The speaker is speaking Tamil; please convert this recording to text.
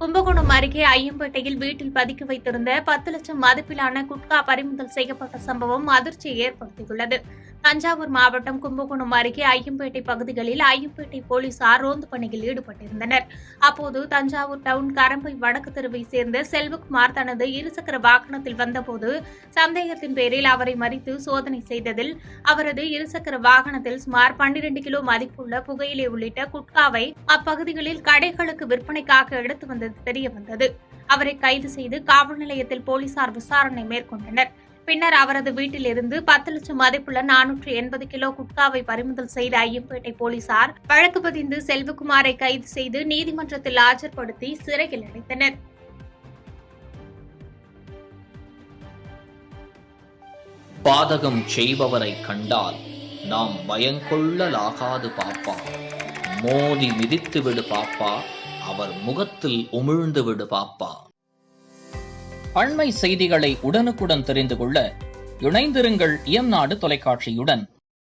கும்பகோணம் அருகே ஐயம்பேட்டையில் வீட்டில் பதுக்கி வைத்திருந்த 10 லட்சம் மதிப்பிலான குட்கா பறிமுதல் செய்யப்பட்ட சம்பவம் அதிர்ச்சியை ஏற்படுத்தியுள்ளது. தஞ்சாவூர் மாவட்டம் கும்பகோணம் அருகே ஐயம்பேட்டை பகுதிகளில் ஐயம்பேட்டை போலீசார் ரோந்து பணியில் ஈடுபட்டிருந்தனர். அப்போது தஞ்சாவூர் டவுன் கரம்பை வடக்கு தெருவை சேர்ந்த செல்வகுமார் தனது இருசக்கர வாகனத்தில் வந்தபோது சந்தேகத்தின் பேரில் அவரை மறித்து சோதனை செய்ததில் அவரது இருசக்கர வாகனத்தில் சுமார் 12 கிலோ மதிப்புள்ள புகையிலை உள்ளிட்ட குட்காவை அப்பகுதிகளில் கடைகளுக்கு விற்பனைக்காக எடுத்து வந்தது தெரியவந்தது. அவரை கைது செய்து காவல் நிலையத்தில் போலீசார் விசாரணை மேற்கொண்டனர். பின்னர் அவரது வீட்டில் இருந்து 10 லட்சம் மதிப்புள்ள 480 கிலோ குட்காவை பறிமுதல் செய்த ஐயம்பேட்டை போலீசார் வழக்கு பதிந்து செல்வகுமாரை கைது செய்து நீதிமன்றத்தில் ஆஜர்படுத்தி சிறையில் அடைத்தனர். பாதகம் செய்பவரை கண்டால் நாம் பயங்கொள்ளலாகாது பாப்பா, மோதி மிதித்து விடு பாப்பா, அவர் முகத்தில் உமிழ்ந்து விடு பாப்பா. அண்மை செய்திகளை உடனுக்குடன் தெரிந்து கொள்ள இணைந்திருங்கள் இயம்நாடு தொலைக்காட்சியுடன்.